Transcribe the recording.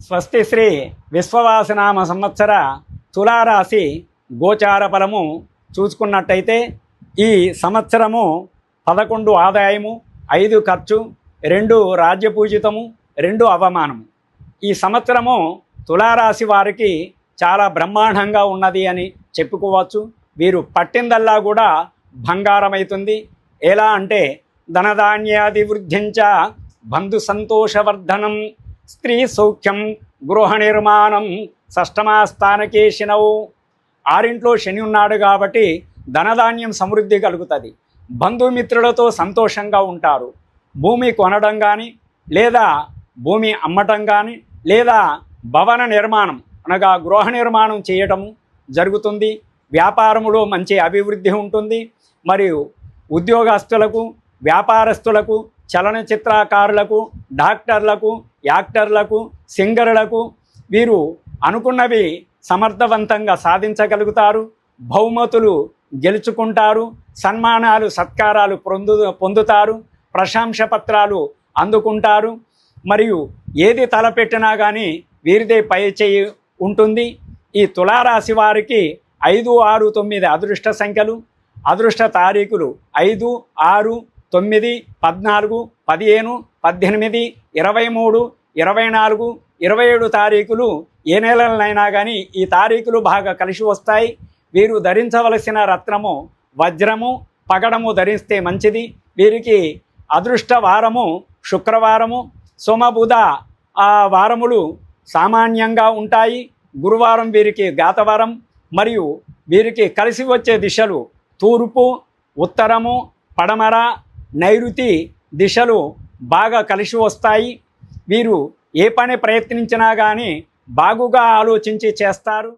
స్వస్తి శ్రీ విశ్వవాసనామ సంవత్సర తులారాశి గోచార ఫలము చూసుకున్నట్టయితే ఈ సంవత్సరము 11 ఆదాయము, 5 ఖర్చు, 2 రాజ్యపూజితము, 2 అవమానము. ఈ సంవత్సరము తులారాశి వారికి చాలా బ్రహ్మాండంగా ఉన్నది అని చెప్పుకోవచ్చు. వీరు పట్టిందల్లా కూడా బంగారమవుతుంది. ఎలా అంటే ధనధాన్యాదివృద్ధించ బంధు సంతోషవర్ధనం, స్త్రీ సౌఖ్యం, గృహ నిర్మాణం, షష్టమాస్థానకే శనవు. 6 శని ఉన్నాడు కాబట్టి ధనధాన్యం సమృద్ధి కలుగుతుంది. బంధుమిత్రులతో సంతోషంగా ఉంటారు. భూమి కొనడం కానీ, లేదా భూమి అమ్మటం కానీ, లేదా భవన నిర్మాణం అనగా గృహ నిర్మాణం చేయటం జరుగుతుంది. వ్యాపారములో మంచి అభివృద్ధి ఉంటుంది. మరియు ఉద్యోగస్తులకు, వ్యాపారస్తులకు, చలనచిత్రకారులకు, డాక్టర్లకు, యాక్టర్లకు, సింగర్లకు వీరు అనుకున్నవి సమర్థవంతంగా సాధించగలుగుతారు. బహుమతులు గెలుచుకుంటారు. సన్మానాలు, సత్కారాలు పొందుతారు. ప్రశంస పత్రాలు అందుకుంటారు. మరియు ఏది తలపెట్టినా కానీ వీరిదే పై చేయి ఉంటుంది. ఈ తులారాశి వారికి 5, 6, 9 అదృష్ట సంఖ్యలు. అదృష్ట తారీఖులు 5, 6, 9, 14, 15, 18, 23, 24, 27 తారీఖులు. ఏ నెలలైనా కానీ ఈ తారీఖులు బాగా కలిసి వస్తాయి. వీరు ధరించవలసిన రత్నము వజ్రము, పగడము ధరిస్తే మంచిది. వీరికి అదృష్ట వారము శుక్రవారము. సోమబుధ వారములు సామాన్యంగా ఉంటాయి. గురువారం వీరికి ఘాతవారం. మరియు వీరికి కలిసి వచ్చే దిశలు తూర్పు, ఉత్తరము, పడమర, నైరుతి దిశలు బాగా కలిసి వస్తాయి. వీరు ఏ పని ప్రయత్నించినా కానీ బాగుగా ఆలోచించి చేస్తారు.